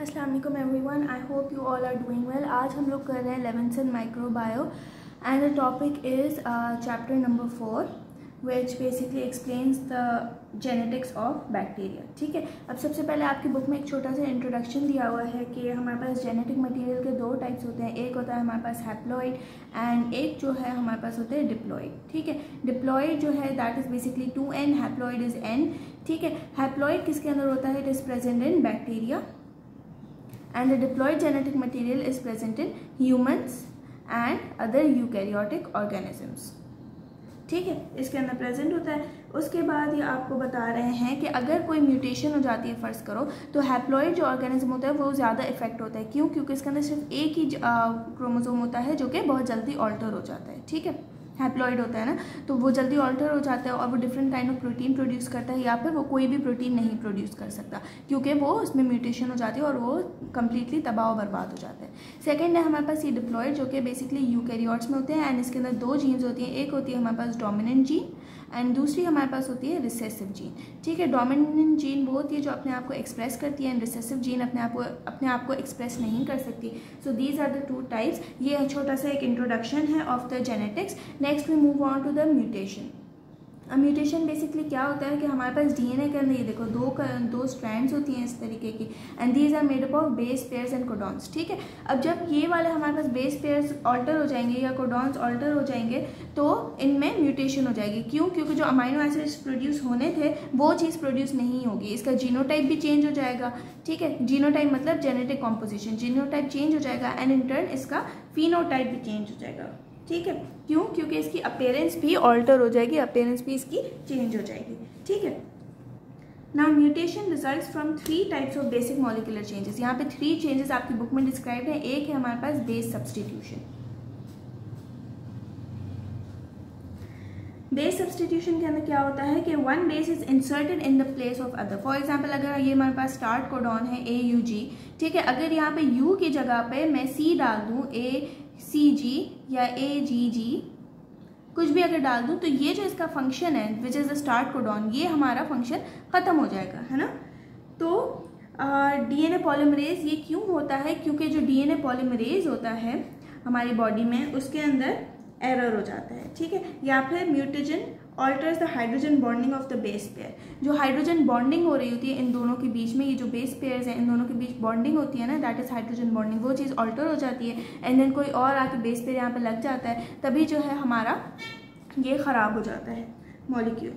अस्सलाम वालेकुम everyone, I hope you all are doing well. आज हम लोग कर रहे हैं 11th in microbio and the topic is chapter number 4 which basically explains the genetics of bacteria. ठीक है, अब सबसे पहले आपकी बुक में एक छोटा सा इंट्रोडक्शन दिया हुआ है कि हमारे पास जेनेटिक मटेरियल के दो टाइप्स होते हैं। एक होता है हमारे पास हैप्लॉइड एंड एक जो है हमारे पास होते हैं डिप्लॉइड। ठीक है, डिप्लॉइड जो है that is basically 2n, haploid is n। ठीक है, हैप्लॉइड किसके अंदर होता है? It is present in bacteria and the diploid genetic material is present in humans and other eukaryotic organisms। ठीक है, इसके अंदर प्रेजेंट होता है। उसके बाद ये आपको बता रहे हैं कि अगर कोई म्यूटेशन हो जाती है फ़र्ज़ करो, तो हैप्लॉइड जो ऑर्गेनिज्म होता है वो ज़्यादा इफेक्ट होता है। क्यों? क्योंकि इसके अंदर सिर्फ एक ही क्रोमोसोम होता है जो कि बहुत जल्दी ऑल्टर हो जाता है। ठीक है, हैप्लॉइड होता है ना, तो वो जल्दी ऑल्टर हो जाता है और वो different kind of protein produce करता है, या फिर वो कोई भी प्रोटीन नहीं प्रोड्यूस कर सकता क्योंकि वो उसमें म्यूटेशन हो जाती है और वो कम्प्लीटली तबाह बर्बाद हो जाता है। सेकंड है हमारे पास ये डिप्लॉइड जो कि बेसिकली यूकैरियोट्स में होते हैं एंड इसके अंदर दो जीन्स होती हैं। एक होती है हमारे पास डोमिनेंट जीन एंड दूसरी हमारे पास होती है रिसेसिव जीन। ठीक है, डोमिनेंट जीन वो होती है जो अपने आप को एक्सप्रेस करती है एंड रिसेसिव जीन अपने आप को एक्सप्रेस नहीं कर सकती। So these are the two types. ये छोटा सा एक इंट्रोडक्शन है of the genetics. Next we move on to the mutation. Mutation basically क्या होता है कि हमारे पास डीएनए के अंदर ये देखो दो स्ट्रैंड्स होती हैं इस तरीके की and these are made up of base pairs and codons. ठीक है, अब जब ये वाले हमारे पास बेस पेयर्स ऑल्टर हो जाएंगे या कोडॉन्स ऑल्टर हो जाएंगे तो इनमें म्यूटेशन हो जाएगी। क्यों? क्योंकि जो अमाइनो एसिड्स प्रोड्यूस होने थे वो चीज़ प्रोड्यूस नहीं होगी, इसका जीनोटाइप भी चेंज हो जाएगा। ठीक है, जीनोटाइप मतलब जेनेटिक कॉम्पोजिशन, जीनोटाइप चेंज हो जाएगा एंड इन टर्न इसका फिनोटाइप भी चेंज हो जाएगा। ठीक है, क्यों? क्योंकि इसकी अपीयरेंस भी ऑल्टर हो जाएगी, अपीयरेंस भी इसकी चेंज हो जाएगी। ठीक है, now mutation results from 3 types of basic molecular changes. यहाँ पे 3 चेंजेस आपकी बुक में डिस्क्राइब्ड है। एक है हमारे पास बेस सब्सटीट्यूशन। बेस सब्सटीट्यूशन के अंदर क्या होता है कि one base is inserted in the place of other. For example अगर ये हमारे पास स्टार्ट कोडॉन है AUG, ठीक है, अगर यहाँ पे U की जगह पे मैं C डाल दूँ, ACG या AGG कुछ भी अगर डाल दूँ, तो ये जो इसका फंक्शन है विच इज़ द स्टार्ट कोडॉन, ये हमारा फंक्शन ख़त्म हो जाएगा, है ना। तो DNA पॉलीमरेज ये क्यों होता है? क्योंकि जो DNA पॉलीमरेज होता है हमारी बॉडी में उसके अंदर एरर हो जाता है। ठीक है, या फिर mutation alters the hydrogen bonding of the base pair. जो हाइड्रोजन बॉन्डिंग हो रही होती है इन दोनों के बीच में, ये जो बेस पेयर्स हैं इन दोनों के बीच बॉन्डिंग होती है ना, दैट इज हाइड्रोजन बॉन्डिंग, वो चीज़ ऑल्टर हो जाती है एंड देन कोई और आके बेस पेयर यहाँ पे लग जाता है, तभी जो है हमारा ये ख़राब हो जाता है मॉलिक्यूल।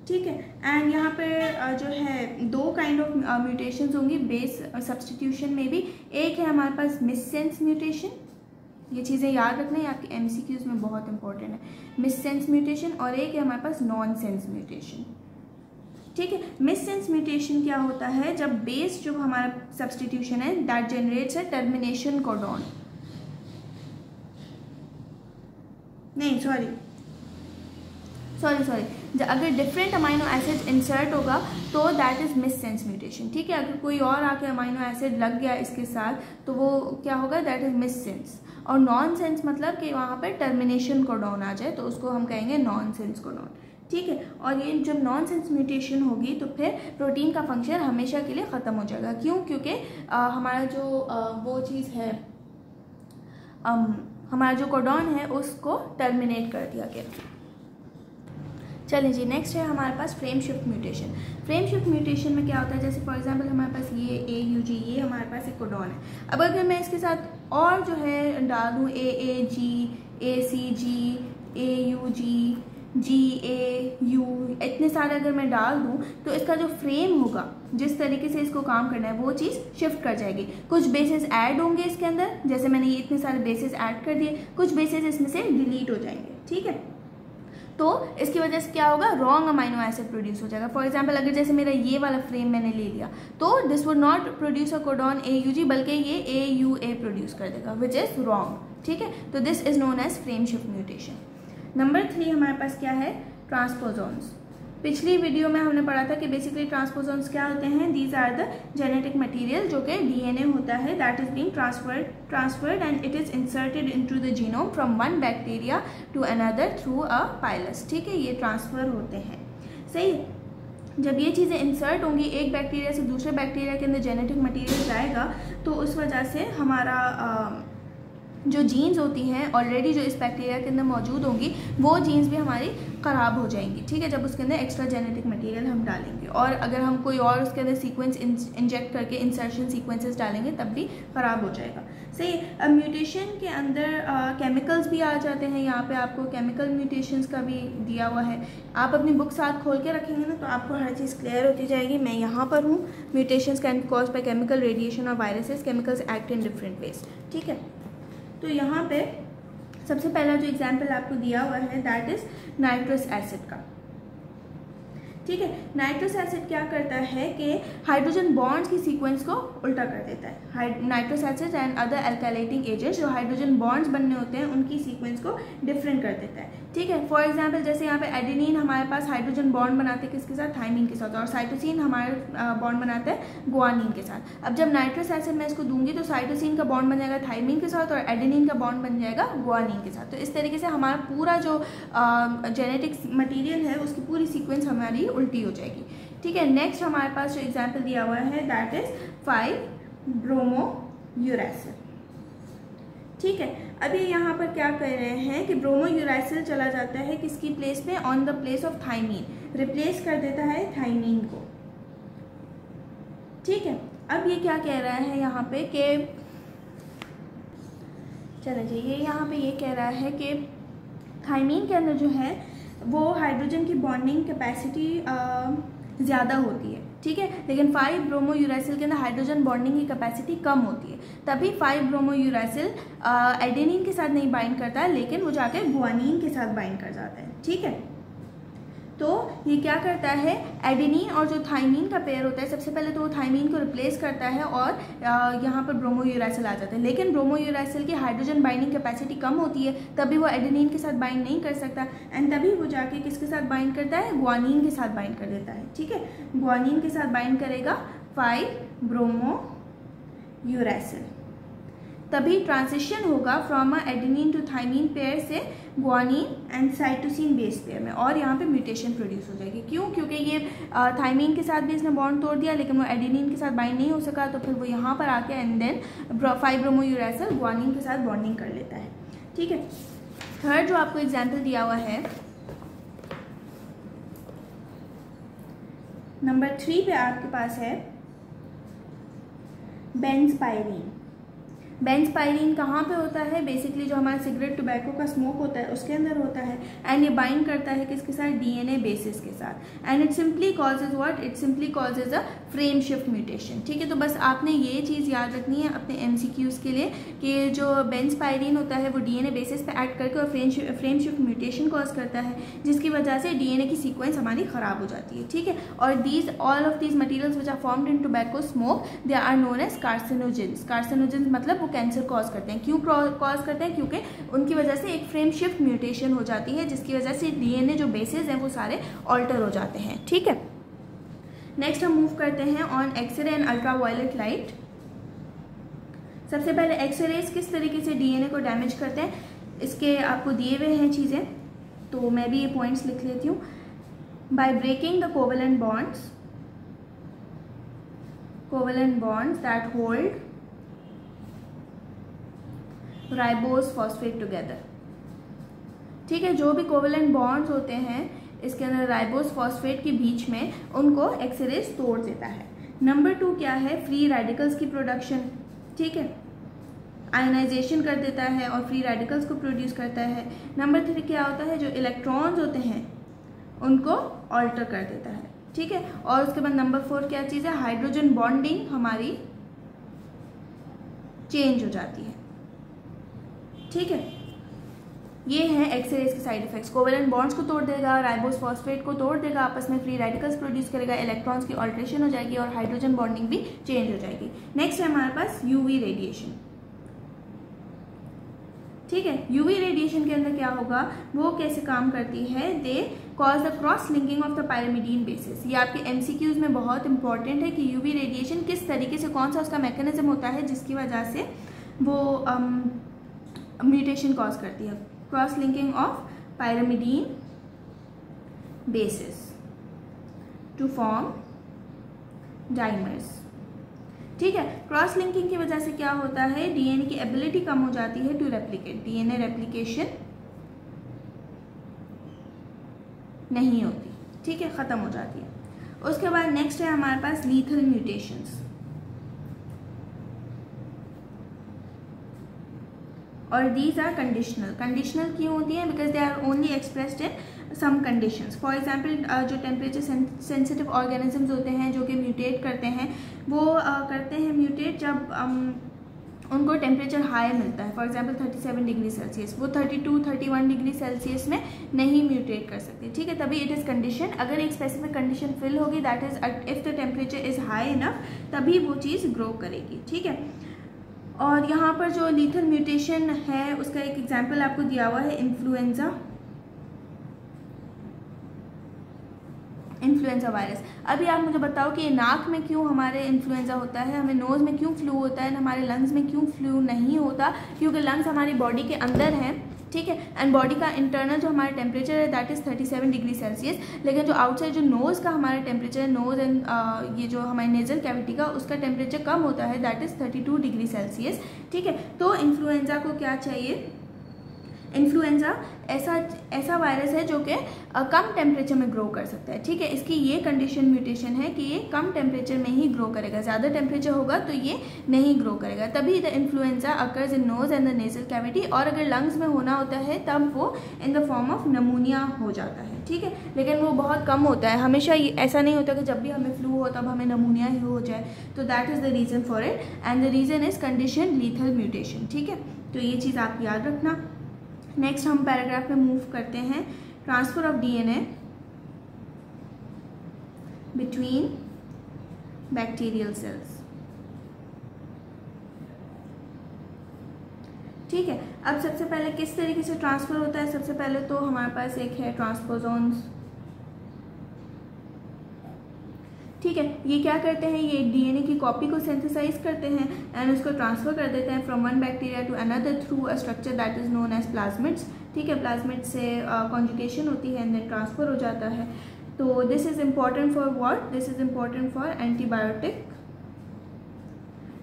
ठीक है, एंड यहाँ पर जो है 2 काइंड ऑफ म्यूटेशंस होंगी बेस सब्सटीट्यूशन में भी। एक है हमारे पास मिससेंस म्यूटेशन, ये चीज़ें याद रखना है, आपके MCQs में बहुत इंपॉर्टेंट है, मिससेंस म्यूटेशन, और एक है हमारे पास नॉन सेंस म्यूटेशन। ठीक है, मिससेंस म्यूटेशन क्या होता है? जब बेस जो हमारा सब्सटीट्यूशन है that generates a termination codon, नहीं सॉरी अगर डिफरेंट अमाइनो एसिड इंसर्ट होगा तो दैट इज मिससेंस म्यूटेशन। ठीक है, अगर कोई और आके अमाइनो एसिड लग गया इसके साथ तो वो क्या होगा? That is missense. और नॉन सेंस मतलब कि वहाँ पर टर्मिनेशन कोडॉन आ जाए तो उसको हम कहेंगे नॉन सेंस कोडॉन। ठीक है, और ये जब नॉन सेंस म्यूटेशन होगी तो फिर प्रोटीन का फंक्शन हमेशा के लिए ख़त्म हो जाएगा। क्यों? क्योंकि हमारा जो वो चीज़ है हमारा जो कोडॉन है उसको टर्मिनेट कर दिया गया। चलिए जी, नेक्स्ट है हमारे पास frame shift mutation. Frame shift mutation में क्या होता है? जैसे फॉर एग्जांपल हमारे पास ये AUG, ये हमारे पास एक कोडॉन है। अब अगर मैं इसके साथ और जो है डाल दूँ AAG, ACG, AUG, GAU, इतने सारे अगर मैं डाल दूँ तो इसका जो फ्रेम होगा, जिस तरीके से इसको काम करना है वो चीज़ शिफ्ट कर जाएगी। कुछ बेसिस ऐड होंगे इसके अंदर, जैसे मैंने ये इतने सारे बेसिस ऐड कर दिए, कुछ बेसिस इसमें से डिलीट हो जाएंगे। ठीक है, तो इसकी वजह से क्या होगा? रॉन्ग अमाइनो एसिड प्रोड्यूस हो जाएगा। फॉर एग्जांपल अगर जैसे मेरा ये वाला फ्रेम मैंने ले लिया तो this would not produce a codon AUG, बल्कि ये AUA प्रोड्यूस कर देगा विच इज़ रॉन्ग। ठीक है, तो this is known as frame shift mutation. Number 3 हमारे पास क्या है? ट्रांसपोजोन्स। पिछली वीडियो में हमने पढ़ा था कि बेसिकली ट्रांसपोजोन्स क्या होते हैं? These are the genetic material जो कि DNA होता है that is being transferred and it is inserted into the genome from one bacteria to another through a pilus. ठीक है, ये ट्रांसफर होते हैं, सही है। जब ये चीज़ें इंसर्ट होंगी, एक बैक्टीरिया से दूसरे बैक्टीरिया के अंदर जेनेटिक मटेरियल जाएगा, तो उस वजह से हमारा जो जीन्स होती हैं ऑलरेडी जो इस बैक्टीरिया के अंदर मौजूद होंगी, वो जीन्स भी हमारी ख़राब हो जाएंगी, ठीक है, जब उसके अंदर एक्स्ट्रा जेनेटिक मटेरियल हम डालेंगे। और अगर हम कोई और उसके अंदर सीक्वेंस इंजेक्ट करके इंसर्शन सीक्वेंसेस डालेंगे तब भी ख़राब हो जाएगा। सही। अब म्यूटेशन के अंदर केमिकल्स भी आ जाते हैं। यहाँ पे आपको केमिकल म्यूटेशंस का भी दिया हुआ है। आप अपनी बुक साथ खोल के रखेंगे ना तो आपको हर चीज़ क्लियर होती जाएगी। मैं यहाँ पर हूँ, mutations can be caused by chemical, radiation और viruses. Chemicals act in different ways, ठीक है। तो यहाँ पे सबसे पहला जो एग्जाम्पल आपको दिया हुआ है दैट इज नाइट्रस एसिड का, ठीक है। नाइट्रस एसिड क्या करता है कि हाइड्रोजन बॉन्ड्स की सीक्वेंस को उल्टा कर देता है। Nitrous acid and other alkylating agents जो हाइड्रोजन बॉन्ड्स बनने होते हैं उनकी सीक्वेंस को डिफरेंट कर देता है, ठीक है। फॉर एग्जांपल जैसे यहाँ पे एडेनिन हमारे पास हाइड्रोजन बॉन्ड बनाते हैं किसके साथ, थाइमिन के साथ, और साइटोसिन हमारे बॉन्ड बनाते हैं गुआनिन के साथ। अब जब नाइट्रस एसिड मैं इसको दूंगी तो साइटोसिन का बॉन्ड बन जाएगा थाइमिन के साथ और एडेनिन का बॉन्ड बन जाएगा गुआनिन के साथ। तो इस तरीके से हमारा पूरा जो जेनेटिक मटीरियल है उसकी पूरी सीक्वेंस हमारी उल्टी हो जाएगी, ठीक है। नेक्स्ट हमारे पास जो एग्जाम्पल दिया हुआ है दैट इज 5-ब्रोमोयूरैसिल, ठीक है। अभी यहाँ पर क्या कर रहे हैं कि ब्रोमोयूरैसिल चला जाता है किसकी प्लेस पे, on the place of thymine, replace कर देता है थाइमीन को, ठीक है। अब ये क्या कह रहा है यहाँ पे कि चलो जी, ये यहाँ पे ये कह रहा है कि थाइमीन के अंदर जो है वो हाइड्रोजन की बॉन्डिंग कैपेसिटी ज़्यादा होती है, ठीक है, लेकिन 5-ब्रोमोयूरैसिल के अंदर हाइड्रोजन बॉन्डिंग की कैपेसिटी कम होती है। तभी 5-ब्रोमोयूरैसिल एडेनिन के साथ नहीं बाइंड करता है लेकिन वो जाके गुआनिन के साथ बाइंड कर जाता है, ठीक है। तो ये क्या करता है, एडेनिन और जो थाइमीन का पेयर होता है सबसे पहले तो वो थाइमीन को रिप्लेस करता है और यहाँ पर ब्रोमोयूरैसिल आ जाता है। लेकिन ब्रोमोयूरैसिल की हाइड्रोजन बाइंडिंग कैपेसिटी कम होती है, तभी वो एडेनिन के साथ बाइंड नहीं कर सकता एंड तभी वो जाके किसके साथ बाइंड करता है, गुआनिन के साथ बाइंड कर देता है, ठीक है। गुआनिन के साथ बाइंड करेगा 5-ब्रोमोयूरैसिल, तभी ट्रांजिशन होगा from a adenine to thymine pair से guanine and cytosine base pair में, और यहाँ पे म्यूटेशन प्रोड्यूस हो जाएगी। क्यों? क्योंकि ये थाइमीन के साथ भी इसने बॉन्ड तोड़ दिया लेकिन वो एडेनिन के साथ बाइंड नहीं हो सका, तो फिर वो यहाँ पर आके एंड देन 5-ब्रोमोयूरैसिल गुआनिन के साथ बॉन्डिंग कर लेता है, ठीक है। थर्ड जो आपको एग्जाम्पल दिया हुआ है नंबर 3 पे आपके पास है बेंजपायरीन। बेंजपायरीन कहाँ पे होता है, बेसिकली जो हमारा सिगरेट टोबैको का स्मोक होता है उसके अंदर होता है एंड ये बाइंड करता है किसके साथ, डीएनए बेसिस के साथ and it simply causes what, it simply causes a frame shift mutation, ठीक है। तो बस आपने ये चीज़ याद रखनी है अपने एमसीक्यूज के लिए कि जो बेंजपायरीन होता है वो डीएनए बेसिस पे एक्ट करके और फ्रेम शिफ्ट म्यूटेशन कॉज करता है जिसकी वजह से डीएनए की सीक्वेंस हमारी ख़राब हो जाती है, ठीक है। और all of these materials which are formed in tobacco smoke they are known as carcinogens. Carcinogens मतलब वो कैंसर कॉज करते हैं। क्यों कॉज करते हैं? क्योंकि उनकी वजह से एक फ्रेम शिफ्ट म्यूटेशन हो जाती है जिसकी वजह से डीएनए जो बेसिस हैं वो सारे ऑल्टर हो जाते हैं, ठीक है। नेक्स्ट हम मूव करते हैं on x ray and ultraviolet light. सबसे पहले एक्सरेज किस तरीके से डीएनए को डैमेज करते हैं इसके आपको दिए हुए हैं चीज़ें, तो मैं भी ये पॉइंट्स लिख लेती हूँ। By breaking the covalent bonds that hold ribose phosphate together, ठीक है। जो भी कोवेलेंट बॉन्ड्स होते हैं इसके अंदर राइबोस फॉस्फेट के बीच में उनको एक्सरेज तोड़ देता है। नंबर 2 क्या है, फ्री रेडिकल्स की प्रोडक्शन, ठीक है, आयनाइजेशन कर देता है और फ्री रेडिकल्स को प्रोड्यूस करता है। नंबर 3 क्या होता है, जो इलेक्ट्रॉन्स होते हैं उनको ऑल्टर कर देता है, ठीक है। और उसके बाद नंबर 4 क्या चीज़ है, हाइड्रोजन बॉन्डिंग हमारी चेंज हो जाती है, ठीक है। ये है एक्सरेज के साइड इफेक्ट्स। कोवेलेंट बॉन्ड्स को तोड़ देगा, राइबोस फॉस्फेट को तोड़ देगा, आपस में फ्री रेडिकल्स प्रोड्यूस करेगा, इलेक्ट्रॉन्स की ऑल्ट्रेशन हो जाएगी और हाइड्रोजन बॉन्डिंग भी चेंज हो जाएगी। नेक्स्ट है हमारे पास यूवी रेडिएशन, ठीक है। यूवी रेडिएशन के अंदर क्या होगा, वो कैसे काम करती है, they cause the cross linking of the pyrimidine basis. ये आपके एमसीक्यूज में बहुत इंपॉर्टेंट है कि यूवी रेडिएशन किस तरीके से, कौन सा उसका मैकेनिज्म होता है जिसकी वजह से वो म्यूटेशन कॉज करती है, cross linking of pyrimidine bases, to form dimers. ठीक है, क्रॉस लिंकिंग की वजह से क्या होता है, डीएनए की एबिलिटी कम हो जाती है टू रेप्लिकेट, डीएनए रेप्लिकेशन नहीं होती। ठीक है, ख़त्म हो जाती है। उसके बाद नेक्स्ट है हमारे पास लीथल म्यूटेशंस, और दीज आर कंडीशनल। कंडीशनल क्यों होती हैं, because they are only expressed in some conditions. For example जो टेम्परेचर सेंसिटिव ऑर्गेनिजम्स होते हैं जो कि म्यूटेट करते हैं, वो करते हैं म्यूटेट जब उनको टेम्परेचर हाई मिलता है, फॉर एग्जांपल 37 डिग्री सेल्सियस, वो 32-31 डिग्री सेल्सियस में नहीं म्यूटेट कर सकते। ठीक है, तभी इट इज़ कंडीशन। अगर एक स्पेसिफिक कंडीशन फिल होगी, that is if the temperature is high enough, तभी वो चीज़ ग्रो करेगी। ठीक है, और यहाँ पर जो लीथल म्यूटेशन है उसका एक एग्जांपल आपको दिया हुआ है, इन्फ्लुएंजा वायरस। अभी आप मुझे बताओ कि नाक में क्यों हमारे इन्फ्लुएंजा होता है, हमें नोज़ में क्यों फ्लू होता है, हमारे लंग्स में क्यों फ्लू नहीं होता, क्योंकि लंग्स हमारी बॉडी के अंदर हैं। ठीक है, एंड बॉडी का इंटरनल जो हमारा टेम्परेचर है दैट इज़ 37 डिग्री सेल्सियस, लेकिन जो आउटसाइड जो नोज़ का हमारा टेम्परेचर है, नोज़ एंड ये जो हमारे नेजल कैविटी का, उसका टेम्परेचर कम होता है, दैट इज़ 32 डिग्री सेल्सियस। ठीक है, तो इन्फ्लुएंजा को क्या चाहिए, इन्फ्लुएंजा ऐसा वायरस है जो कि कम टेम्परेचर में ग्रो कर सकता है। ठीक है, इसकी ये कंडीशन म्यूटेशन है कि ये कम टेम्परेचर में ही ग्रो करेगा, ज़्यादा टेम्परेचर होगा तो ये नहीं ग्रो करेगा। तभी the influenza occurs in knows and the nasal cavity, और अगर लंग्स में होना होता है तब वो इन द फॉर्म ऑफ नमूनिया हो जाता है। ठीक है, लेकिन वो बहुत कम होता है, हमेशा ऐसा नहीं होता कि जब भी हमें फ्लू हो तब हमें नमूनिया ही हो जाए। तो that is the reason for it, and the reason is condition lethal mutation. ठीक है, तो ये चीज़ आप याद रखना। नेक्स्ट हम पैराग्राफ में मूव करते हैं, transfer of DNA between bacterial sales. ठीक है, अब सबसे पहले किस तरीके से ट्रांसफर होता है, सबसे पहले तो हमारे पास एक है ट्रांसपोजोन्स। ठीक है, ये क्या करते हैं, ये डीएनए की कॉपी को सिंथेसाइज करते हैं एंड उसको ट्रांसफर कर देते हैं from one bacteria to another through a structure that is known as plasmids. ठीक है, प्लाज्मिड्स से कॉन्जुगेशन होती है एंड देन ट्रांसफर हो जाता है। तो this is important for what, this is important for antibiotic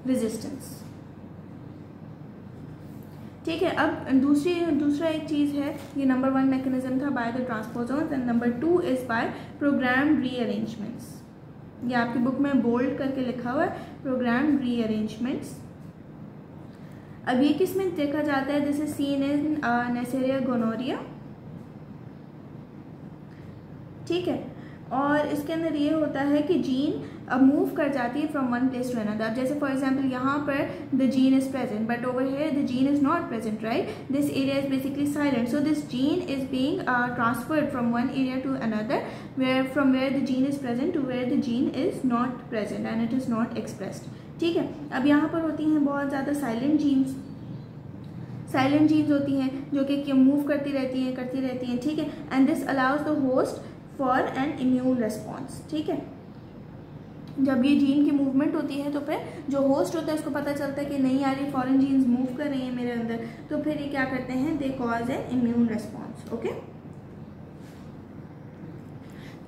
resistance. ठीक है, अब दूसरा एक चीज़ है, ये नंबर 1 मैकेनिज्म था by the transposons, and number 2 is by programme rearrangements. ये आपकी बुक में बोल्ड करके लिखा हुआ है, प्रोग्राम रीअरेंजमेंट्स। अब ये किस में देखा जाता है, this is seen in Neisseria gonorrhoeae. ठीक है, और इसके अंदर ये होता है कि जीन मूव कर जाती है from one place to another. जैसे फॉर एग्जांपल यहाँ पर the gene is present but over here the gene is not present, right, this area is basically silent, so this gene is being transferred from one area to another from where the gene is present to where the gene is not present and it is not expressed. ठीक है, अब यहाँ पर होती हैं बहुत ज़्यादा silent jeans होती हैं जो कि मूव करती रहती हैं। ठीक है, and this allows the host for an immune response. ठीक है, जब ये जीन की मूवमेंट होती है तो फिर जो होस्ट होता है उसको पता चलता है कि नहीं यार ये फॉरेन जीन्स मूव कर रही हैं मेरे अंदर, तो फिर ये क्या करते हैं, they cause an immune response. Okay,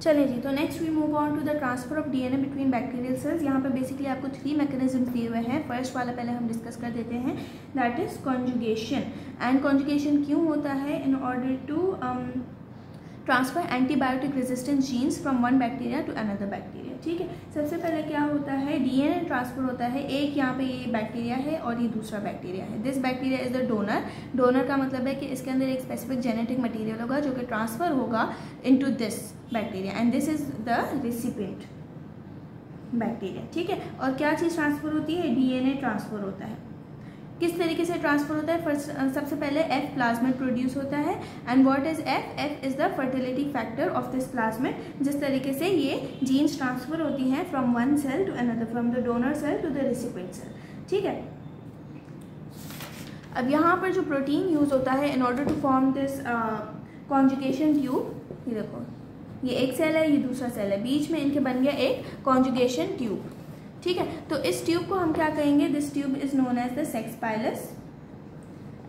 चलिए जी, तो next we move on to the transfer of DNA between bacterial cells. यहाँ पे बेसिकली आपको 3 मैकेनिज्म दिए हुए हैं। फर्स्ट वाला पहले हम डिस्कस कर देते हैं, that is conjugation. And conjugation क्यों होता है, in order to transfer antibiotic resistant genes from one bacteria to another bacteria. ठीक है, सबसे पहले क्या होता है, डीएनए ट्रांसफर होता है, एक यहाँ पे ये बैक्टीरिया है और ये दूसरा बैक्टीरिया है। This bacteria is the donor. Donor का मतलब है कि इसके अंदर एक स्पेसिफिक जेनेटिक मटेरियल होगा जो कि ट्रांसफर होगा into this bacteria, and this is the recipient bacteria. ठीक है, और क्या चीज़ ट्रांसफर होती है, डीएनए ट्रांसफर होता है। किस तरीके से ट्रांसफर होता है, फर्स्ट सबसे पहले एफ प्लाज्मिड प्रोड्यूस होता है, and what is F, F is the fertility factor of this plasmid. जिस तरीके से ये जीन्स ट्रांसफर होती हैं from one cell to another, from the donor cell to the recipient cell. ठीक है, अब यहाँ पर जो प्रोटीन यूज होता है in order to form this conjugation tube, ये देखो ये एक सेल है, ये दूसरा सेल है, बीच में इनके बन गया एक कॉन्जुगेशन ट्यूब। ठीक है, तो इस ट्यूब को हम क्या कहेंगे, this tube is known as the sex pilus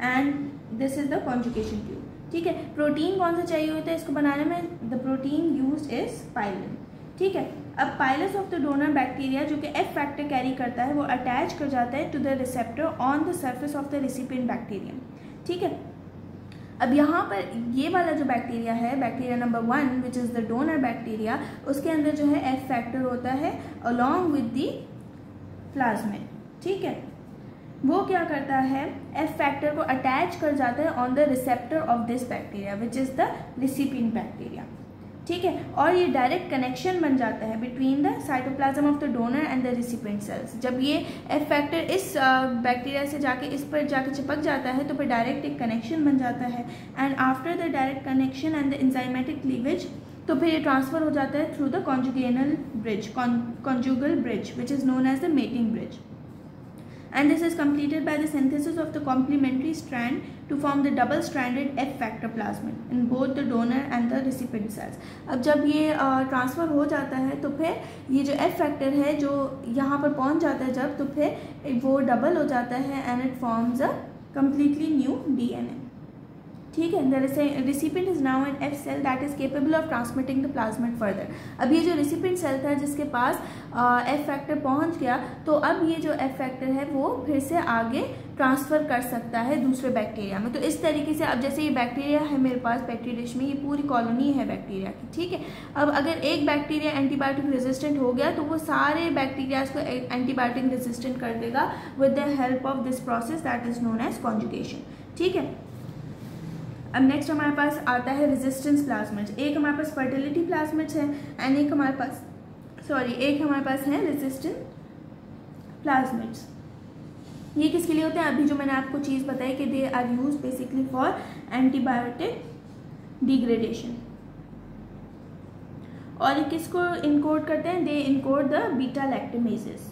and this is the conjugation tube. ठीक है, प्रोटीन कौन सा चाहिए होता है इसको बनाने में, the protein used is pilin. ठीक है। अब pilus of the donor bacteria जो कि एफ फैक्टर कैरी करता है वो अटैच कर जाता है to the receptor on the surface of the recipient bacterium, ठीक है। अब यहाँ पर ये वाला जो बैक्टीरिया है, bacteria number 1 which is the donor bacteria, उसके अंदर जो है एफ फैक्टर होता है अलॉन्ग विद द प्लाज्मिड, ठीक है। वो क्या करता है, एफ फैक्टर को अटैच कर जाता है on the receptor of this bacteria which is the recipient bacteria, ठीक है। और ये डायरेक्ट कनेक्शन बन जाता है between the cytoplasm of the donor and the recipient cells. जब ये एफ फैक्टर इस बैक्टीरिया से जाके इस पर जाके चिपक जाता है तो फिर डायरेक्ट एक कनेक्शन बन जाता है, and after the direct connection and the enzymatic cleavage तो फिर ये ट्रांसफर हो जाता है through the conjugal bridge which is known as the mating bridge, and this is completed by the synthesis of the complementary strand to form the double stranded F factor plasmid in both the donor and the recipient cells। अब जब ये transfer हो जाता है तो फिर ये जो F फैक्टर है जो यहाँ पर पहुँच जाता है जब, तो फिर वो डबल हो जाता है and it forms a completely new DNA, ठीक है। The recipient is now an F cell that is capable of transmitting the plasmid further. अब ये जो रेसिपिएंट सेल था जिसके पास एफ फैक्टर पहुंच गया, तो अब ये जो एफ फैक्टर है वो फिर से आगे ट्रांसफ़र कर सकता है दूसरे बैक्टीरिया में। तो इस तरीके से अब जैसे ये बैक्टीरिया है मेरे पास पेट्री डिश में, ये पूरी कॉलोनी है बैक्टीरिया की, ठीक है। अब अगर एक बैक्टीरिया एंटीबायोटिक रेजिस्टेंट हो गया तो वो सारे बैक्टीरियाज को एंटीबायोटिक रेजिस्टेंट कर देगा with the help of this process that is known as conjugation, ठीक है। अब नेक्स्ट हमारे पास आता है रेजिस्टेंस प्लाज्मिड्स। एक हमारे पास फर्टिलिटी प्लाज्मिड्स है एंड एक हमारे पास है रेजिस्टेंट प्लाज्मिड्स। ये किसके लिए होते हैं, अभी जो मैंने आपको चीज़ बताई कि they are use basically for antibiotic degradation. और ये किसको इनकोड करते हैं, they encode the beta lactamases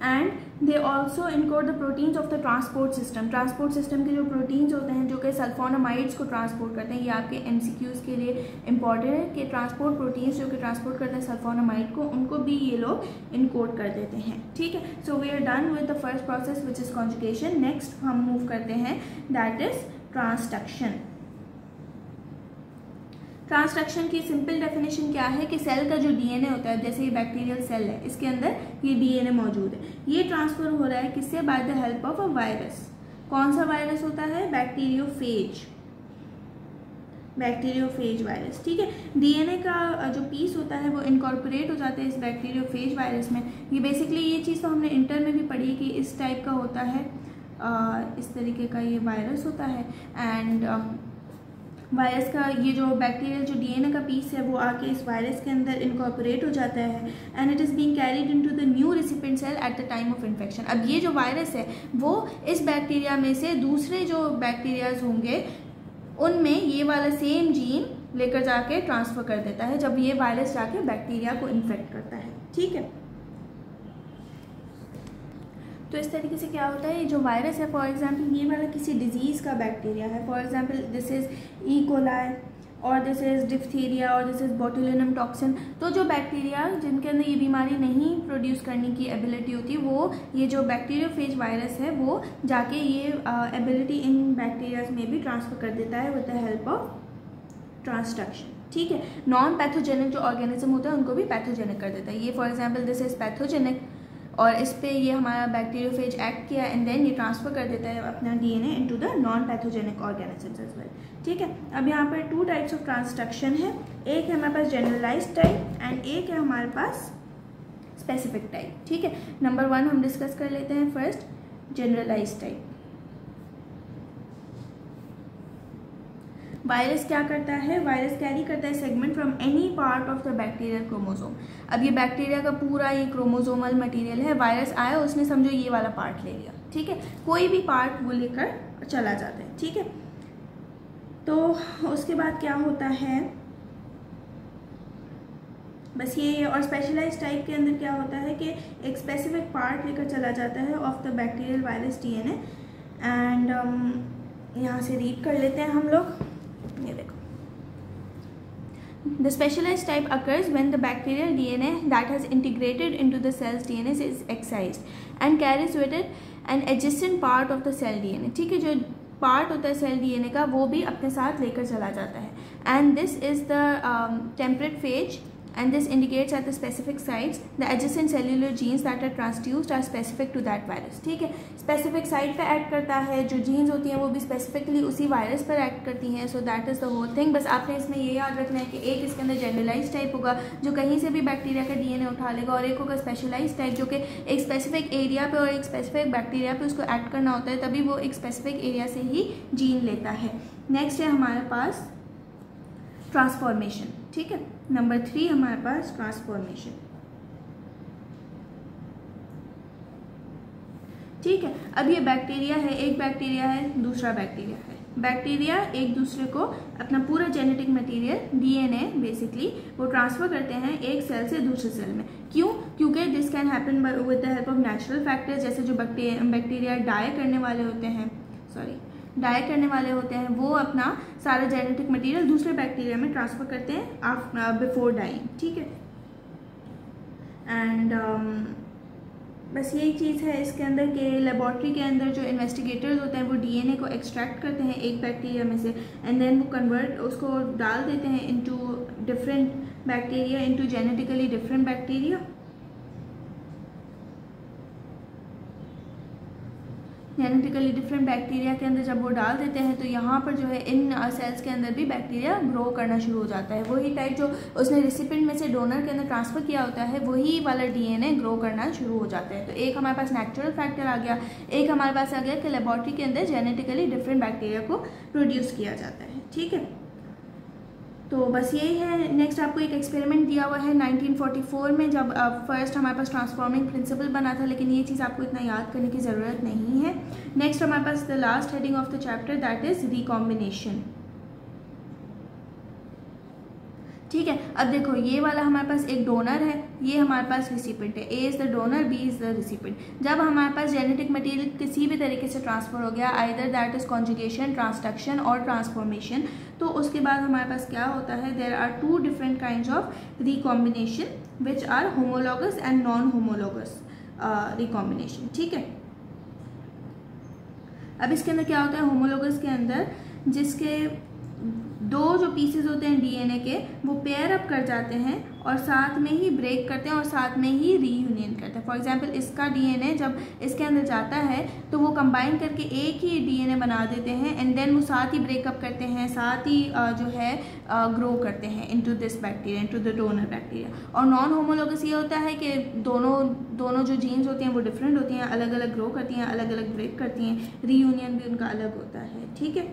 and they also encode the proteins of the transport system. Transport system के जो प्रोटीन्स होते हैं जो कि सल्फोनामाइड्स को ट्रांसपोर्ट करते हैं, ये आपके MCQs के लिए इंपॉर्टेंट है कि ट्रांसपोर्ट प्रोटीन्स जो कि ट्रांसपोर्ट करते हैं सल्फोनामाइड को, उनको भी ये लोग इनकोड कर देते हैं, ठीक है। So we are done with the first process which is conjugation. Next हम मूव करते हैं दैट इज ट्रांसडक्शन। ट्रांसडक्शन की सिंपल डेफिनेशन क्या है कि सेल का जो DNA होता है, जैसे ये बैक्टीरियल सेल है, इसके अंदर ये DNA मौजूद है, ये ट्रांसफर हो रहा है किससे, by the help of a virus. कौन सा वायरस होता है, बैक्टीरियोफेज वायरस, ठीक है। DNA का जो पीस होता है वो इनकॉर्पोरेट हो जाता है इस बैक्टीरियोफेज वायरस में। ये बेसिकली ये चीज़ तो हमने इंटर में भी पढ़ी है कि इस टाइप का होता है, इस तरीके का ये वायरस होता है, एंड वायरस का ये जो बैक्टीरियल जो DNA का पीस है वो आके इस वायरस के अंदर इनकॉर्पोरेट हो जाता है and it is being carried into the new recipient cell at the time of infection. अब ये जो वायरस है वो इस बैक्टीरिया में से दूसरे जो बैक्टीरियाज होंगे उनमें ये वाला सेम जीन लेकर जाके ट्रांसफ़र कर देता है जब ये वायरस जाके बैक्टीरिया को इन्फेक्ट करता है, ठीक है। तो इस तरीके से क्या होता है, ये जो वायरस है, फॉर एग्जांपल ये वाला किसी डिजीज़ का बैक्टीरिया है, for example this is E coli और दिस इज़ डिफ्थीरिया और दिस इज़ बोटुलिनम टॉक्सिन। तो जो बैक्टीरिया जिनके अंदर ये बीमारी नहीं प्रोड्यूस करने की एबिलिटी होती, वो ये जो बैक्टीरियोफेज वायरस है वो जाके ये एबिलिटी इन बैक्टीरियाज में भी ट्रांसफ़र कर देता है with the help of transduction, ठीक है। नॉन पैथोजेनिक जो ऑर्गेनिज्म होता है उनको भी पैथोजेनिक कर देता है। ये for example this is pathogenic और इस पर ये हमारा बैक्टीरियोफेज एक्ट किया एंड देन ये ट्रांसफ़र कर देता है अपना DNA into the non pathogenic organisms as well, ठीक है। अब यहाँ पर 2 टाइप्स ऑफ ट्रांसडक्शन है, एक है हमारे पास जनरलाइज्ड टाइप एंड एक है हमारे पास स्पेसिफिक टाइप, ठीक है। नंबर 1 हम डिस्कस कर लेते हैं फर्स्ट, जनरलाइज्ड टाइप। वायरस क्या करता है, वायरस कैरी करता है segment from any part of the bacterial chromosome. अब ये बैक्टीरिया का पूरा ये क्रोमोसोमल मटेरियल है, वायरस आया उसने समझो ये वाला पार्ट ले लिया, ठीक है, कोई भी पार्ट वो लेकर चला जाता है, ठीक है। तो उसके बाद क्या होता है, बस ये, और स्पेशलाइज्ड टाइप के अंदर क्या होता है कि एक स्पेसिफिक पार्ट लेकर चला जाता है of the bacterial virus DNA and यहाँ से रीड कर लेते हैं हम लोग, ये देखो। The specialized type occurs when the bacterial DNA that has integrated into the cell's DNA is excised and carries with it an adjacent part of the cell DNA, ठीक है। जो पार्ट होता है सेल DNA का वो भी अपने साथ लेकर चला जाता है and this is the temperate phase, and this indicates at the specific sites the adjacent cellular genes that are transduced are specific to that virus. ठीक है, स्पेसिफिक साइट पे एक्ट करता है, जो जीन्स होती हैं वो भी स्पेसिफिकली उसी वायरस पर एक्ट करती हैं. So that is the whole thing. बस आपने इसमें ये याद रखना है कि एक इसके अंदर जनरलाइज टाइप होगा जो कहीं से भी बैक्टीरिया का डीएनए उठा लेगा, और एक होगा स्पेशलाइज टाइप जो कि एक स्पेसिफिक एरिया पे और एक स्पेसिफिक बैक्टीरिया पे उसको एक्ट करना होता है, तभी वो एक स्पेसिफिक एरिया से ही जीन लेता है. नेक्स्ट है हमारे पास ट्रांसफॉर्मेशन. ठीक है, नंबर 3 हमारे पास ट्रांसफॉर्मेशन. ठीक है, अब ये बैक्टीरिया है, एक बैक्टीरिया है, दूसरा बैक्टीरिया है. बैक्टीरिया एक दूसरे को अपना पूरा जेनेटिक मटेरियल डीएनए बेसिकली वो ट्रांसफर करते हैं एक सेल से दूसरे सेल में. क्यों? क्योंकि this can happen with the help of natural factors. जैसे जो बैक्टीरिया डाई करने वाले होते हैं वो अपना सारा जेनेटिक मटेरियल दूसरे बैक्टीरिया में ट्रांसफ़र करते हैं बिफोर डाइंग. ठीक है, एंड बस यही चीज़ है इसके अंदर कि लेबॉर्ट्री के अंदर जो इन्वेस्टिगेटर्स होते हैं वो डीएनए को एक्सट्रैक्ट करते हैं एक बैक्टीरिया में से, एंड देन वो कन्वर्ट उसको डाल देते हैं into different bacteria, into genetically different bacteria. Genetically different bacteria के अंदर जब वो डाल देते हैं तो यहाँ पर जो है इन सेल्स के अंदर भी बैक्टीरिया ग्रो करना शुरू हो जाता है. वही टाइप जो उसने रिसिपेंट में से डोनर के अंदर ट्रांसफ़र किया होता है वही वाला डीएनए ग्रो करना शुरू हो जाता है. तो एक हमारे पास नेचुरल फैक्टर आ गया, एक हमारे पास आ गया कि लेबॉर्ट्री के अंदर जेनेटिकली डिफरेंट बैक्टीरिया को प्रोड्यूस किया जाता है. ठीक है, तो बस यही है. नेक्स्ट आपको एक एक्सपेरिमेंट दिया हुआ है 1944 में, जब फर्स्ट हमारे पास ट्रांसफॉर्मिंग प्रिंसिपल बना था, लेकिन ये चीज़ आपको इतना याद करने की ज़रूरत नहीं है. नेक्स्ट हमारे पास the last heading of the chapter that is recombination. ठीक है, अब देखो ये वाला हमारे पास एक डोनर है, ये हमारे पास रिसिपेंट है. A is the donor, B is the recipient. जब हमारे पास जेनेटिक मटेरियल किसी भी तरीके से ट्रांसफ़र हो गया, either that is conjugation, transduction और ट्रांसफॉर्मेशन, तो उसके बाद हमारे पास क्या होता है, there are 2 different kinds of recombination which are homologous and non homologous recombination. ठीक है, अब इसके अंदर क्या होता है, होमोलॉगस के अंदर जिसके 2 जो पीसेज होते हैं डीएनए के वो पेयर अप कर जाते हैं और साथ में ही ब्रेक करते हैं और साथ में ही रीयूनियन करते हैं. फॉर एग्जांपल इसका डीएनए जब इसके अंदर जाता है तो वो कंबाइन करके एक ही डीएनए बना देते हैं, एंड देन वो साथ ही ब्रेकअप करते हैं, साथ ही जो है ग्रो करते हैं into this bacteria, into the donor bacteria. और नॉन होमोलॉगस ये होता है कि दोनों जो जीन्स होती हैं वो डिफरेंट होती हैं, अलग अलग ग्रो करती हैं, अलग अलग ब्रेक करती हैं, रीयूनियन भी उनका अलग होता है. ठीक है,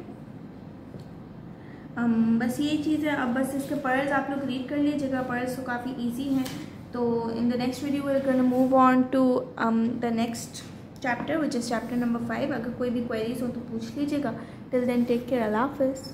बस यही चीज़ है. अब बस इसके पर्ल्स आप लोग रीड कर लीजिएगा, पर्ल्स तो काफ़ी इजी हैं. तो in the next video we are gonna move on to the next chapter which is chapter number 5. अगर कोई भी क्वेरीज हो तो पूछ लीजिएगा. टिल देन टेक केयर, अल्लाह हाफिज़.